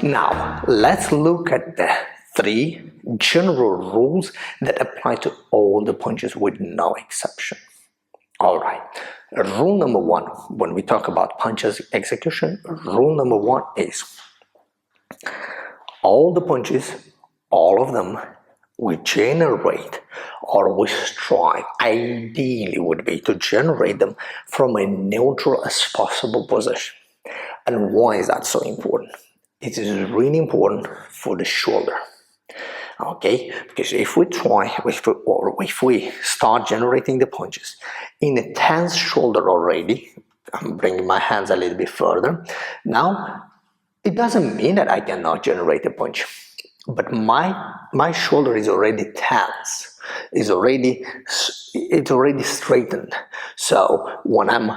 Now, let's look at the 3 general rules that apply to all the punches with no exception. All right, rule number 1, when we talk about punches execution, rule number 1 is all the punches, all of them, we generate or we strive, ideally would be to generate them from a neutral as possible position. And why is that so important? It is really important for the shoulder. Okay, because if we start generating the punches in a tense shoulder already, I'm bringing my hands a little bit further. Now, it doesn't mean that I cannot generate a punch, but my shoulder is already tense, it's already straightened. So when I'm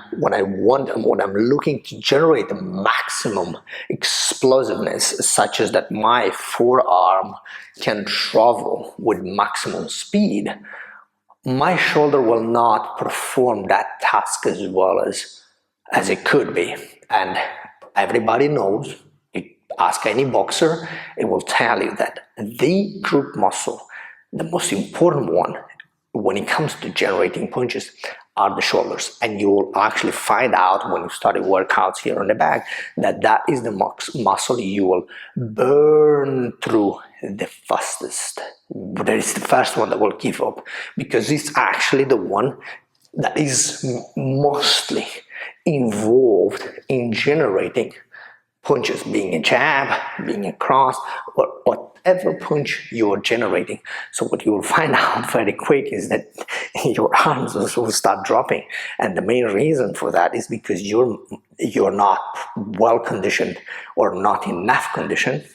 looking to generate the maximum explosiveness, such as that my forearm can travel with maximum speed, my shoulder will not perform that task as well as it could be. And everybody knows, ask any boxer, it will tell you that the group muscle, the most important one when it comes to generating punches, are the shoulders. And you will actually find out when you start workouts here on the back that is the muscle you will burn through the fastest. That is the first one that will give up, because it's actually the one that is mostly involved in generating punches, being a jab, being a cross, or whatever punch you're generating. So what you will find out very quick is that your arms will start dropping, and the main reason for that is because you're not well conditioned or not enough conditioned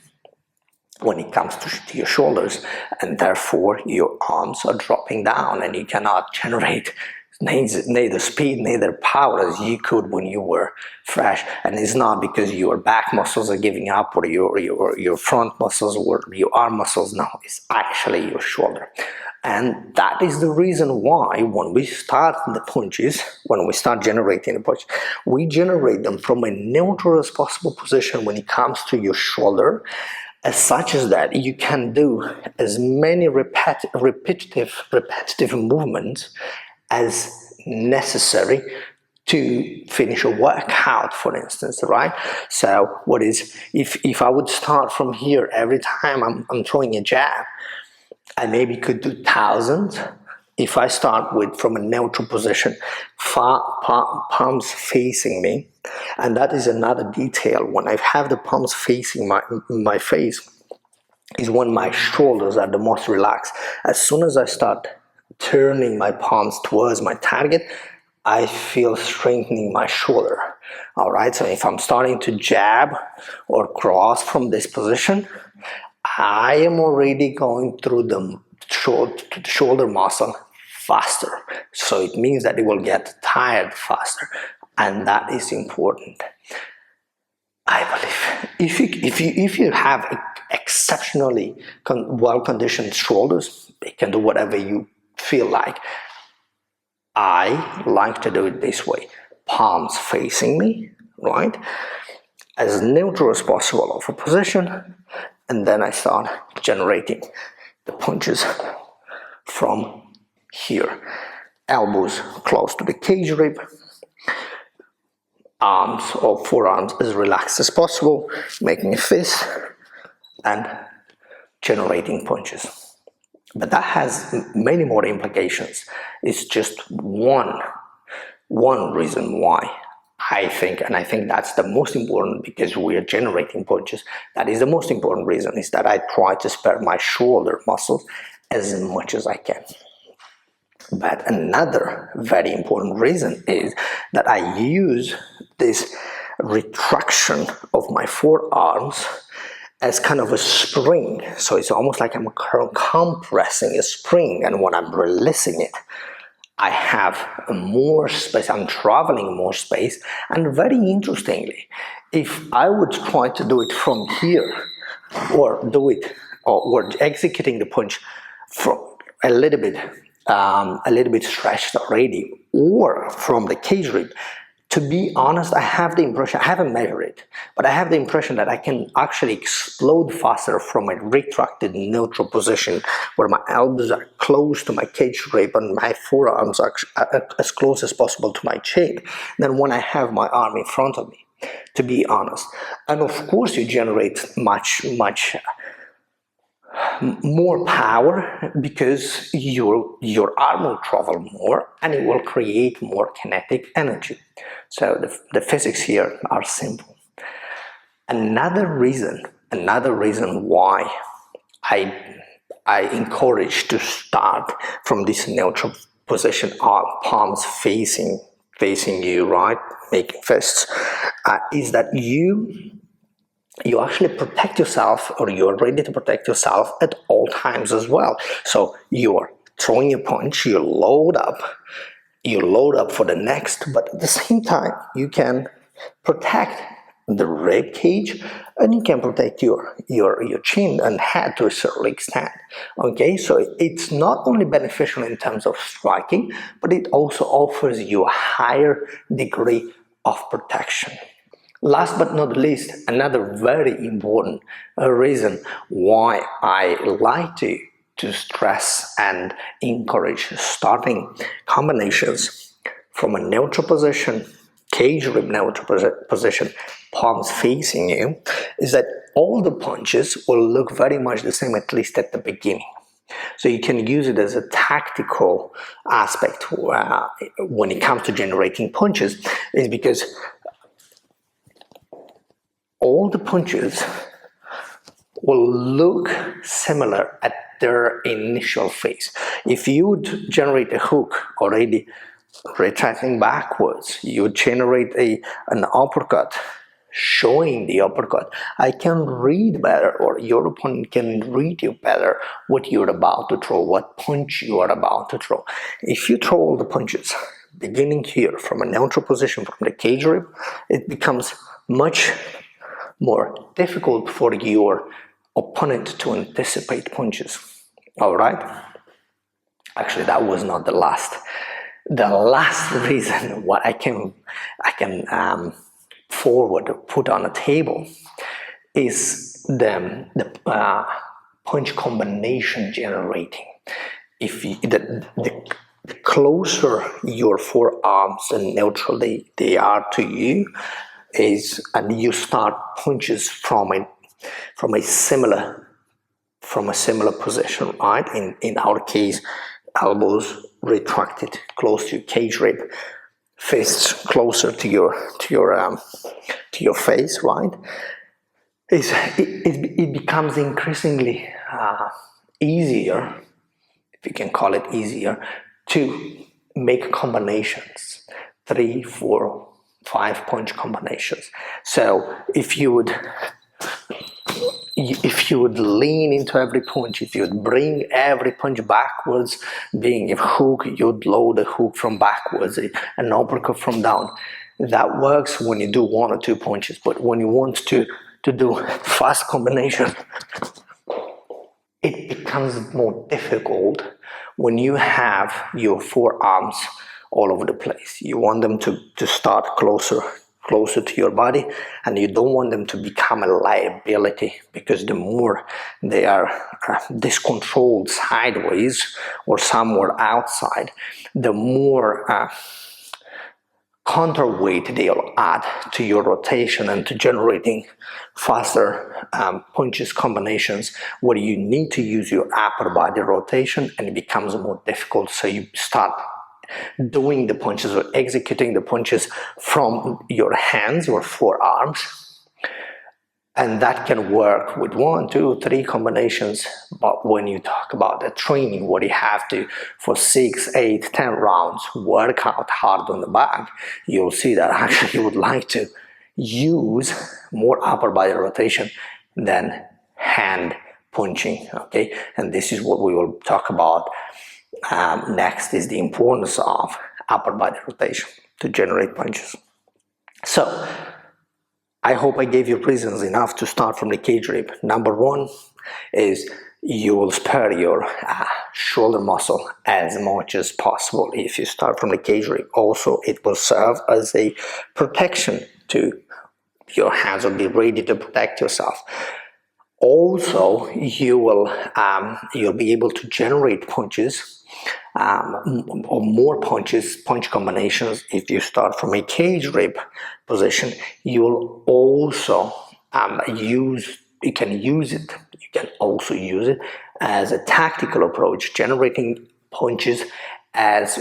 when it comes to your shoulders, and therefore your arms are dropping down and you cannot generate neither speed, neither power as you could when you were fresh. And it's not because your back muscles are giving up or your front muscles or your arm muscles. No, it's actually your shoulder. And that is the reason why when we start the punches, when we start generating the punch, we generate them from a neutral as possible position when it comes to your shoulder, as such as that you can do as many repetitive movements as necessary to finish a workout, for instance, right? So what is, if I would start from here every time I'm throwing a jab, I maybe could do 1,000. If I start from a neutral position, palms facing me, and that is another detail. When I have the palms facing my face, is when my shoulders are the most relaxed. As soon as I start turning my palms towards my target, I feel strengthening my shoulder. All right, so if I'm starting to jab or cross from this position, I am already going through the shoulder muscle faster. So it means that it will get tired faster, and that is important. I believe if you have exceptionally well-conditioned shoulders, you can do whatever you feel like. I like to do it this way: palms facing me, right, as neutral as possible of a position, and then I start generating the punches from here. Elbows close to the cage rib, arms or forearms as relaxed as possible, making a fist and generating punches. But that has many more implications. It's just one reason why I think that's the most important, because we are generating punches. That is the most important reason, is that I try to spare my shoulder muscles as much as I can. But another very important reason is that I use this retraction of my forearms as kind of a spring. So it's almost like I'm compressing a spring, and when I'm releasing it, I have more space, I'm traveling more space. And very interestingly, if I would try to do it from here, or do it, or executing the punch from a little bit stretched already, or from the cage rib, To be honest, I have the impression, I haven't measured it, but I have the impression that I can actually explode faster from a retracted neutral position where my elbows are close to my cage rib and my forearms are as close as possible to my chin than when I have my arm in front of me, to be honest. And of course, you generate much more power because your arm will travel more and it will create more kinetic energy. So the physics here are simple. Another reason why I encourage to start from this neutral position, palms facing you, right, making fists, is that you actually protect yourself, or you're ready to protect yourself at all times as well. So you're throwing a punch, you load up for the next, but at the same time you can protect the rib cage and you can protect your chin and head to a certain extent. Okay, so it's not only beneficial in terms of striking, but it also offers you a higher degree of protection. Last but not least, another very important reason why I like to stress and encourage starting combinations from a neutral position, cage rib neutral position, palms facing you, is that all the punches will look very much the same, at least at the beginning. So you can use it as a tactical aspect when it comes to generating punches, is because all the punches will look similar at their initial phase. If you would generate a hook already retracting backwards, you would generate an uppercut showing the uppercut. I can read better, or your opponent can read you better what you're about to throw, what punch you are about to throw. If you throw all the punches beginning here from a neutral position from the cage rib, it becomes much more difficult for your opponent to anticipate punches. All right? Actually, that was not the last. The last reason what I can put on a table is the punch combination generating. If you, the closer your forearms and neutral they are to you, and you start punches from a similar position, right? In our case, elbows retracted close to your cage rib, fists closer to your face, right? It becomes increasingly easier, if you can call it easier, to make combinations, 3, 4, 5 punch combinations. So if you would lean into every punch, if you would bring every punch backwards, being a hook, you'd load the hook from backwards, an uppercut from down. That works when you do 1 or 2 punches, but when you want to do fast combination, it becomes more difficult when you have your forearms all over the place. You want them to start closer to your body, and you don't want them to become a liability, because the more they are discontrolled sideways or somewhere outside, the more counterweight they'll add to your rotation and to generating faster punches combinations where you need to use your upper body rotation, and it becomes more difficult. So you start doing the punches or executing the punches from your hands or forearms, and that can work with 1, 2, 3 combinations. But when you talk about the training, what you have to for 6, 8, 10 rounds work out hard on the back, you'll see that actually you would like to use more upper body rotation than hand punching. Okay, and this is what we will talk about next, is the importance of upper body rotation to generate punches. So I hope I gave you reasons enough to start from the cage grip. Number one is you will spare your shoulder muscle as much as possible if you start from the cage grip. Also, it will serve as a protection to your hands, will be ready to protect yourself. Also, you'll be able to generate punches or more punch combinations. If you start from a cage grip position, you'll also you can also use it as a tactical approach, generating punches as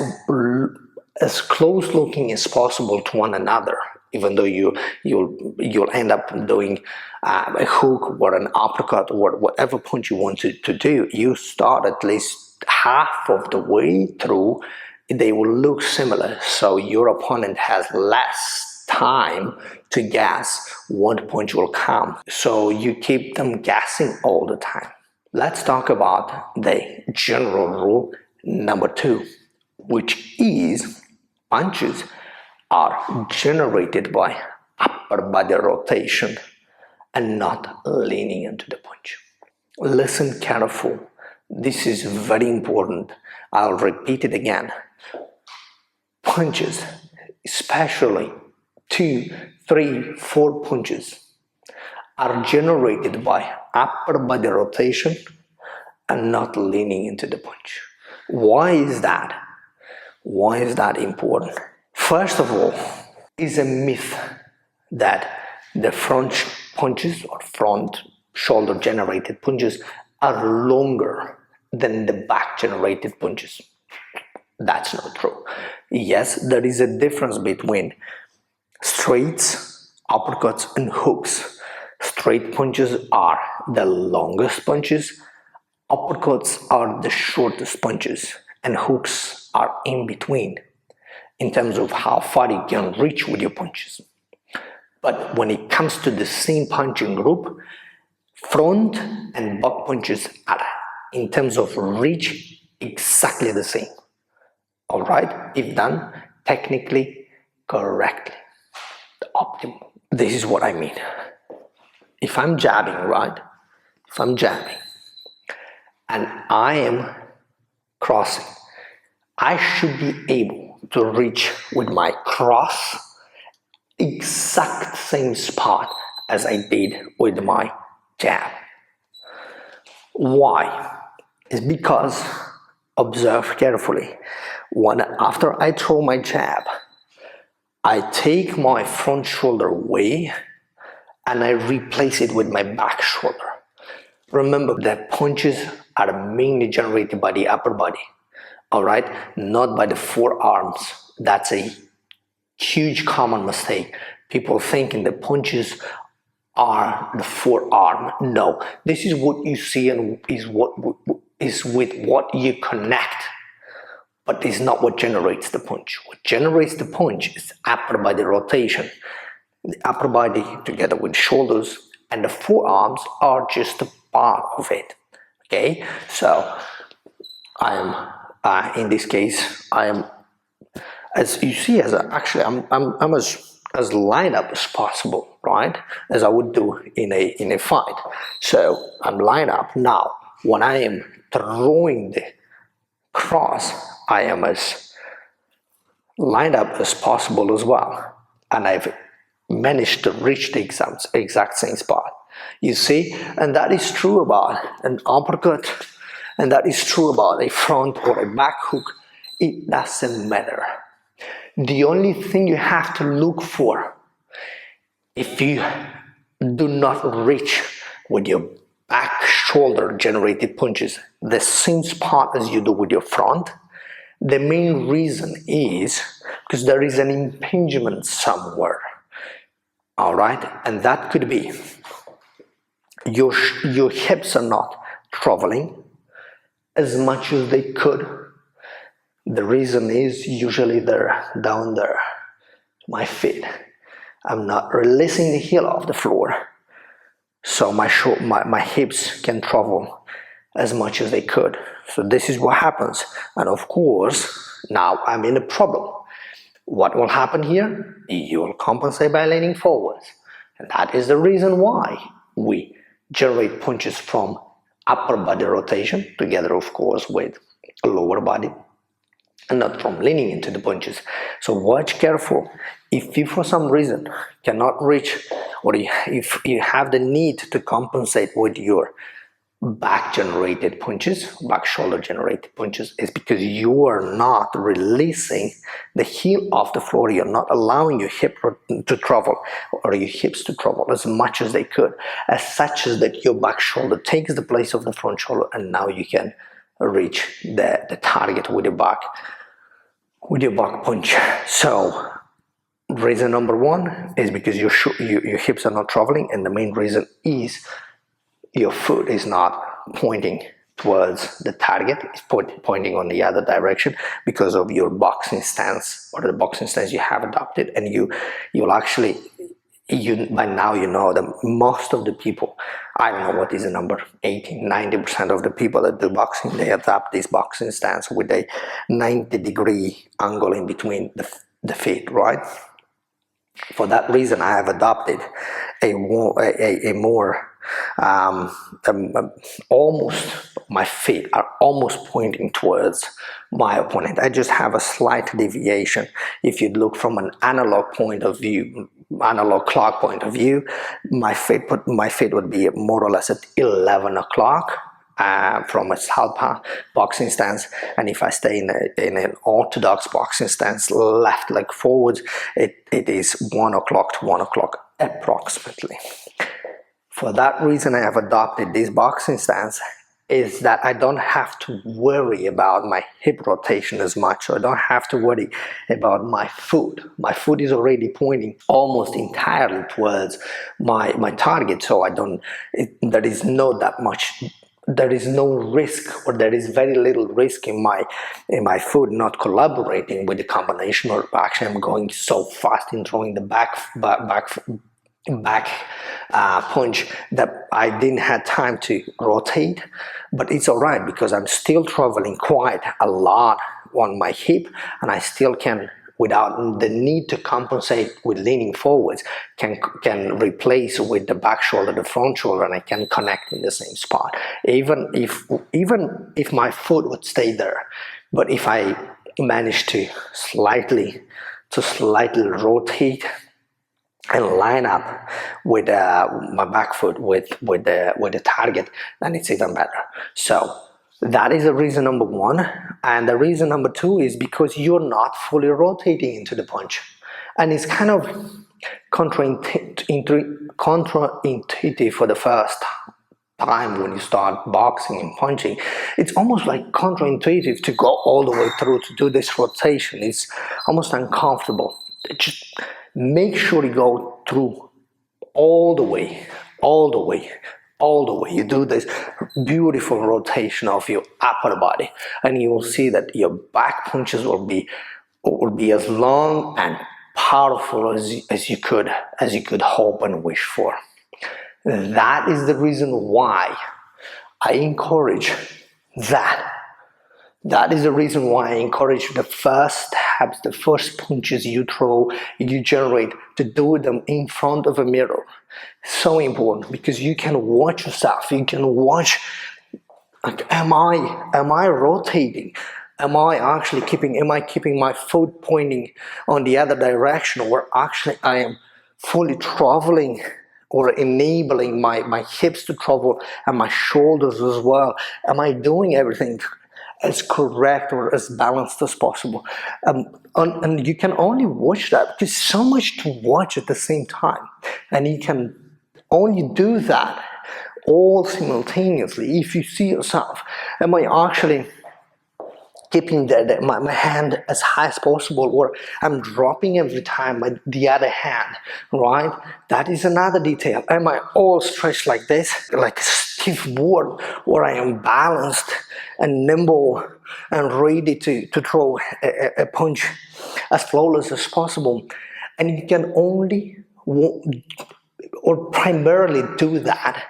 close looking as possible to one another, even though you'll end up doing a hook or an uppercut or whatever punch you want to do. You start at least half of the way through, they will look similar, so your opponent has less time to guess what punch will come, so you keep them guessing all the time. Let's talk about the general rule number 2, which is punches are generated by upper body rotation and not leaning into the punch. Listen careful. This is very important. I'll repeat it again. Punches, especially 2, 3, 4 punches, are generated by upper body rotation and not leaning into the punch. Why is that? Why is that important? First of all, it's a myth that the front punches or front shoulder generated punches are longer than the back generated punches. That's not true. Yes, there is a difference between straights, uppercuts, and hooks. Straight punches are the longest punches, uppercuts are the shortest punches, and hooks are in between in terms of how far you can reach with your punches. But when it comes to the same punching group, front and back punches are, in terms of reach, exactly the same. Alright, if done technically correctly, the optimal. This is what I mean. If I'm jabbing, right? If I'm jabbing and I am crossing, I should be able to reach with my cross exact same spot as I did with my jab. Why? It's because, observe carefully, after I throw my jab, I take my front shoulder away and I replace it with my back shoulder. Remember that punches are mainly generated by the upper body, alright, not by the forearms. That's a huge common mistake. People thinking the punches are the forearm. No, this is what you see and is with what you connect, but it's not what generates the punch. What generates the punch is upper body rotation. The upper body together with shoulders and the forearms are just a part of it. Okay, so I am in this case I am, as you see, I'm as lined up as possible, right? As I would do in a fight. So I'm lined up. Now when I am throwing the cross, I am as lined up as possible as well, and I've managed to reach the exact same spot. You see, and that is true about an uppercut, and that is true about a front or a back hook. It doesn't matter. The only thing you have to look for, if you do not reach with your back shoulder generated punches the same spot as you do with your front, the main reason is because there is an impingement somewhere. Alright, and that could be your hips are not traveling as much as they could. The reason is usually they're down there, my feet. I'm not releasing the heel off the floor, so my hips can travel as much as they could. So this is what happens, and of course now I'm in a problem. What will happen here? You will compensate by leaning forwards, And that is the reason why we generate punches from upper body rotation, together of course with lower body, and not from leaning into the punches. So watch careful. If you for some reason cannot reach, or if you have the need to compensate with your back generated punches, back shoulder generated punches, is because you are not releasing the heel off the floor. You're not allowing your hip to travel, or your hips to travel as much as they could, as such as that your back shoulder takes the place of the front shoulder, and now you can reach the target with your back punch. So reason number one is because your hips are not traveling, and the main reason is your foot is not pointing towards the target, it's pointing on the other direction because of your boxing stance, or the boxing stance you have adopted. And you'll actually, by now you know that most of the people, I don't know what is the number, 80-90% of the people that do boxing, they adopt this boxing stance with a 90-degree angle in between the feet, right? For that reason, I have adopted a more almost, my feet are almost pointing towards my opponent. I just have a slight deviation. If you look from an analog point of view, analog clock point of view, my feet would be more or less at 11 o'clock. From a southpaw boxing stance, and if I stay in an orthodox boxing stance, left leg forwards, it is 1 o'clock to 1 o'clock approximately. For that reason, I have adopted this boxing stance, is that I don't have to worry about my hip rotation as much, so I don't have to worry about my foot. My foot is already pointing almost entirely towards my target, so there is no risk, or there is very little risk in my foot not collaborating with the combination, or actually I'm going so fast in throwing the back punch that I didn't have time to rotate. But it's all right, because I'm still traveling quite a lot on my hip, and I still can, without the need to compensate with leaning forwards, can replace with the back shoulder, the front shoulder, and I can connect in the same spot. Even if my foot would stay there, but if I manage to slightly rotate and line up with my back foot with the target, then it's even better. So that is the reason number one. And the reason number two is because you're not fully rotating into the punch. And it's kind of counterintuitive for the first time when you start boxing and punching. It's almost like counterintuitive to go all the way through to do this rotation. It's almost uncomfortable. Just make sure you go through all the way. You do this beautiful rotation of your upper body, and you will see that your back punches will be as long and powerful as you could hope and wish for. That is the reason why I encourage that. That is the reason why I encourage the first steps, the first punches you throw, you generate, to do them in front of a mirror. So important, because you can watch yourself. You can watch, like, am I rotating? Am I keeping my foot pointing on the other direction, or actually I am fully traveling, or enabling my hips to travel and my shoulders as well? Am I doing everything as correct or as balanced as possible? And you can only watch that because so much to watch at the same time, and you can only do that all simultaneously if you see yourself. Am I actually keeping my hand as high as possible, or I'm dropping every time the other hand, right? That is another detail. Am I all stretched like this, like a stiff board, or I am balanced and nimble and ready to throw a punch as flawless as possible? And you can only or primarily do that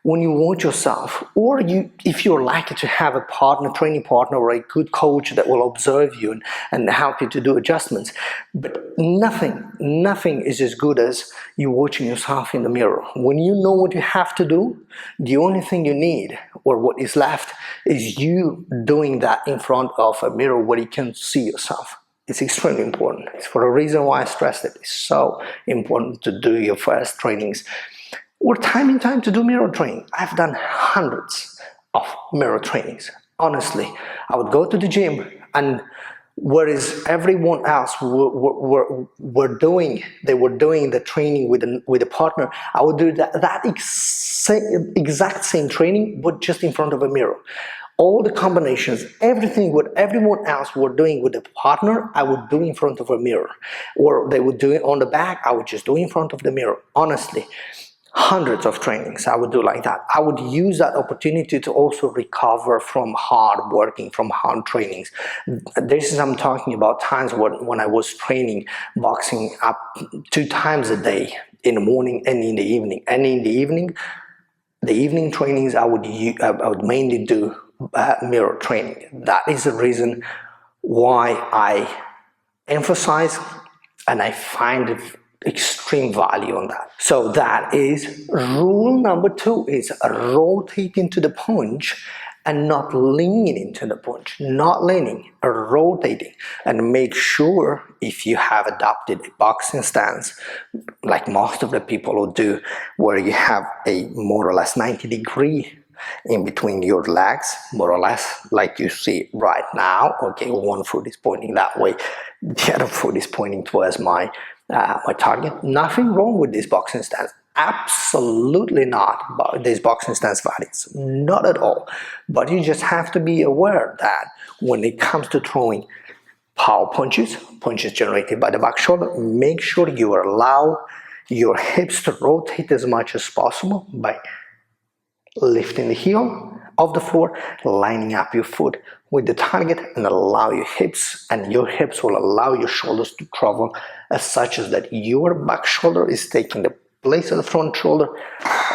when you watch yourself, or if you're lucky to have a partner, training partner, or a good coach that will observe you and help you to do adjustments, but nothing is as good as you watching yourself in the mirror. When you know what you have to do, the only thing you need, or what is left, is you doing that in front of a mirror where you can see yourself. It's extremely important. It's for a reason why I stress it. It's so important to do your first trainings or time in time to do mirror training. I've done hundreds of mirror trainings. Honestly, I would go to the gym, and whereas everyone else were doing the training with a partner, I would do that exact same training, but just in front of a mirror. All the combinations, everything what everyone else were doing with a partner, I would do in front of a mirror. Or they would do it on the back, I would just do in front of the mirror. Honestly, hundreds of trainings I would do like that. I would use that opportunity to also recover from hard working, from hard trainings. This is, I'm talking about times when I was training boxing up 2 times a day, in the morning and in the evening. And in the evening trainings, I would mainly do mirror training. That is the reason why I emphasize and I find extreme value on that. So that is rule number 2, is rotate into the punch and not leaning into the punch, not leaning, rotating. And make sure, if you have adopted a boxing stance, like most of the people will do, where you have a more or less 90-degree in between your legs, more or less like you see right now. Okay, one foot is pointing that way, the other foot is pointing towards my target. Nothing wrong with this boxing stance. Absolutely not. But this boxing stance varies, not at all. But you just have to be aware that when it comes to throwing power punches generated by the back shoulder, make sure you allow your hips to rotate as much as possible by lifting the heel off the floor, lining up your foot with the target, and allow your hips, and your hips will allow your shoulders to travel as such as that your back shoulder is taking the place of the front shoulder,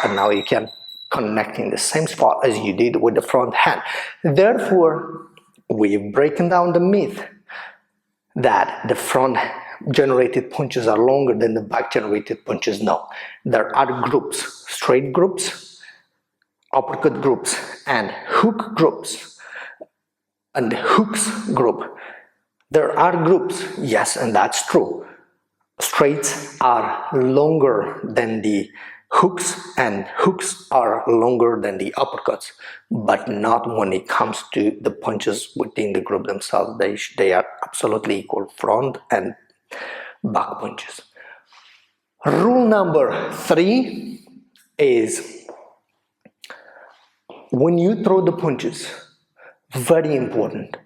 and now you can connect in the same spot as you did with the front hand. Therefore, we've broken down the myth that the front generated punches are longer than the back generated punches. No, there are groups, straight groups, uppercut groups, and hook groups, and hooks group. There are groups, yes, and that's true. Straights are longer than the hooks, and hooks are longer than the uppercuts, but not when it comes to the punches within the group themselves. They are absolutely equal, front and back punches. Rule number 3 is, when you throw the punches, very important,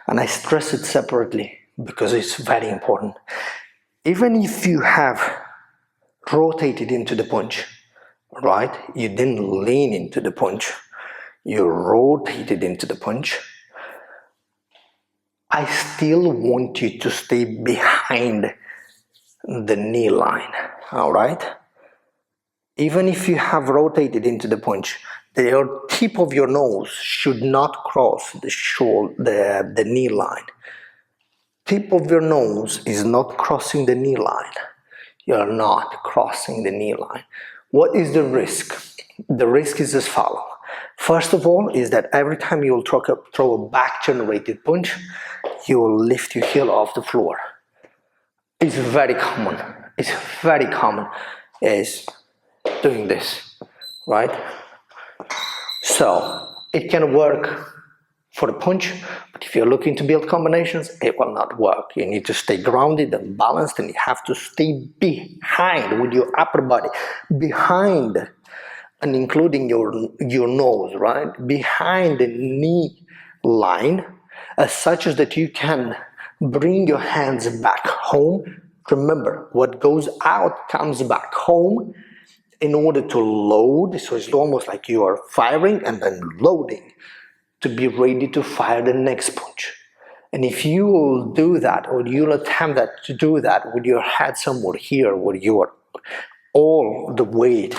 and I stress it separately because it's very important. Even if you have rotated into the punch, right? You didn't lean into the punch, you rotated into the punch, I still want you to stay behind the knee line, all right? Even if you have rotated into the punch, the tip of your nose should not cross the knee line. Tip of your nose is not crossing the knee line. You're not crossing the knee line. What is the risk? The risk is as follows. First of all, is that every time you will throw a back-generated punch, you will lift your heel off the floor. It's very common. It's very common. Is doing this, right? So it can work for the punch, but if you're looking to build combinations, it will not work. You need to stay grounded and balanced, and you have to stay behind with your upper body, behind, and including your nose, right? Behind the knee line, as such as that you can bring your hands back home. Remember, what goes out comes back home in order to load. So it's almost like you are firing and then loading to be ready to fire the next punch. And if you will do that, or you'll attempt to do that with your head somewhere here, where you are all the weight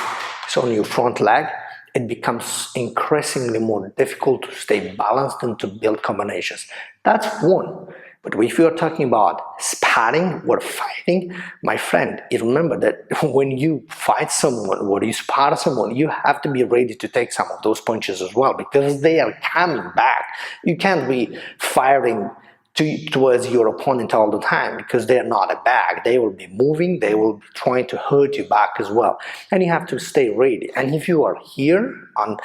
So on your front leg, it becomes increasingly more difficult to stay balanced and to build combinations. That's one. But if you're talking about sparring or fighting, my friend, you remember that when you fight someone or you spar someone, you have to be ready to take some of those punches as well, because they are coming back. You can't be firing towards your opponent all the time, because they're not a bag. They will be moving, they will be trying to hurt you back as well, and you have to stay ready. And if you are here on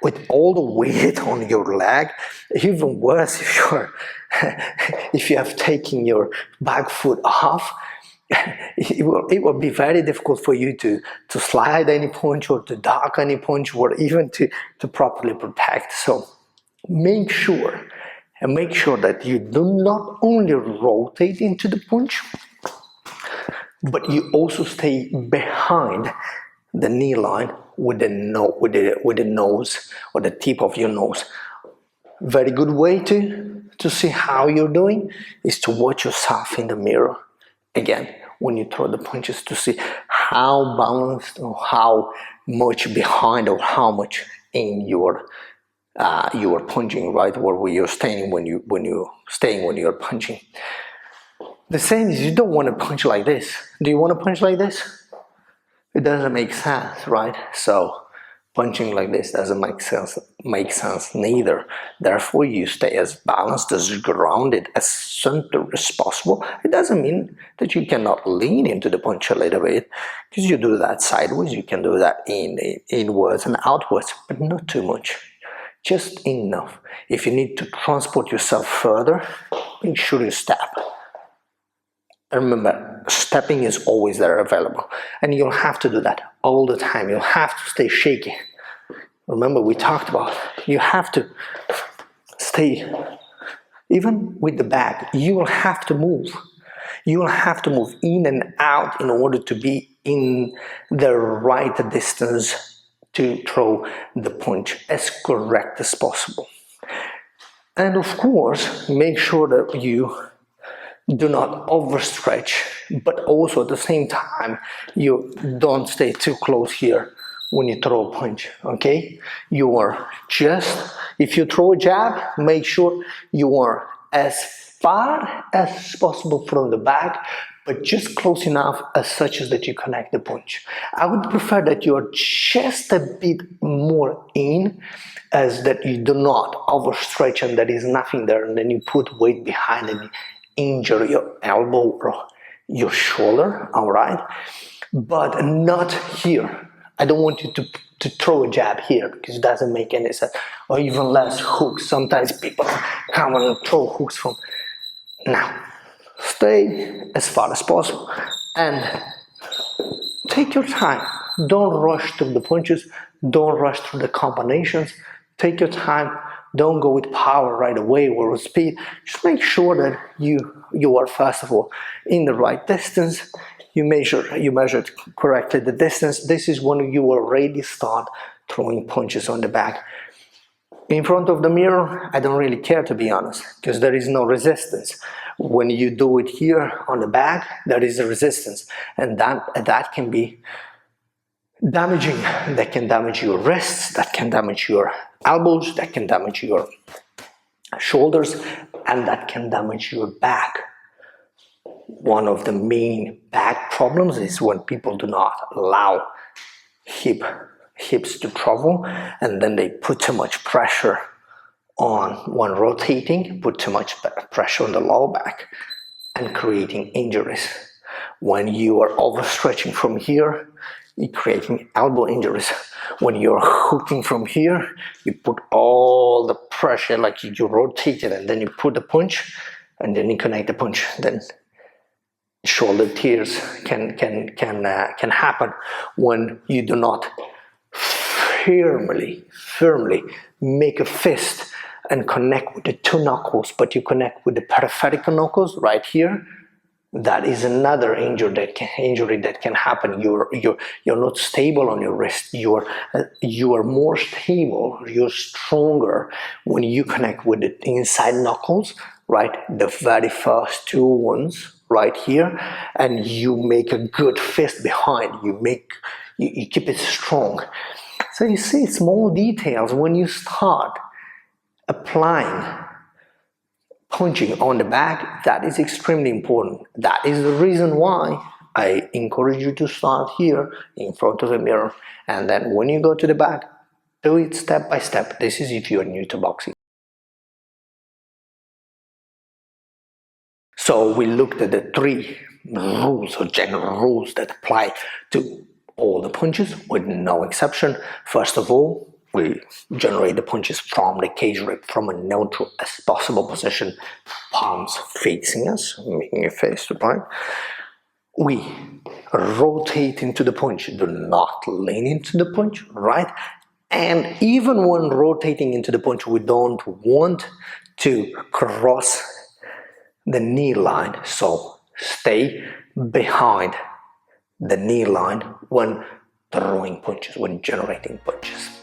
with all the weight on your leg, even worse if you have taken your back foot off, it will be very difficult for you to slide any punch or to duck any punch, or even to properly protect. So make sure that you do not only rotate into the punch, but you also stay behind the knee line with the nose, or the tip of your nose. Very good way to see how you're doing is to watch yourself in the mirror again when you throw the punches, to see how balanced or how much behind or how much in you are punching, right? Or where you're staying when you're punching. The same is, you don't want to punch like this. Do you want to punch like this? It doesn't make sense, right? So punching like this doesn't make sense neither. Therefore, you stay as balanced, as grounded, as centered as possible. It doesn't mean that you cannot lean into the punch a little bit, because you do that sideways. You can do that inwards and outwards, but not too much. Just enough. If you need to transport yourself further, make sure you step. Remember, stepping is always there available, and you'll have to do that all the time. You'll have to stay shaky. Remember, we talked about you have to stay, even with the bag, you will have to move. You will have to move in and out in order to be in the right distance to throw the punch as correct as possible. And of course, make sure that you do not overstretch, but also at the same time, you don't stay too close here when you throw a punch, okay? You are just, if you throw a jab, make sure you are as far as possible from the back, but just close enough as such as that you connect the punch. I would prefer that you are just a bit more in, as that you do not overstretch and there is nothing there, and then you put weight behind and injure your elbow or your shoulder, all right? But not here. I don't want you to throw a jab here, because it doesn't make any sense. Or even less hooks. Sometimes people come and throw hooks from. Now, stay as far as possible and take your time. Don't rush through the punches. Don't rush through the combinations. Take your time. Don't go with power right away or with speed. Just make sure that you are, first of all, in the right distance. You measured correctly the distance. This is when you already start throwing punches on the back. In front of the mirror, I don't really care, to be honest, because there is no resistance. When you do it here on the back, there is a resistance, and that can be damaging. That can damage your wrists, that can damage your elbows, that can damage your shoulders, and that can damage your back. One of the main back problems is when people do not allow hips to travel, and then they put too much pressure on when rotating, put too much pressure on the lower back, and creating injuries. When you are overstretching from here, you're creating elbow injuries. When you're hooking from here, you put all the pressure, like you rotate it, and then you put the punch, and then you connect the punch. Then shoulder tears can happen when you do not firmly make a fist and connect with the two knuckles, but you connect with the peripheral knuckles right here. That is another injury that can happen. You're not stable on your wrist. You are more stable. You're stronger when you connect with the inside knuckles, right? The very first two ones, right here, and you make a good fist behind. You keep it strong. So you see small details when you start applying punching on the back. That is extremely important. That is the reason why I encourage you to start here in front of the mirror, and then when you go to the back, do it step by step. This is if you are new to boxing. So we looked at the 3 rules or general rules that apply to all the punches with no exception. First of all, we generate the punches from the cage rib, from a neutral as possible position, palms facing us, making a face to point. We rotate into the punch, do not lean into the punch, right? And even when rotating into the punch, we don't want to cross the knee line, so stay behind the knee line when throwing punches, when generating punches.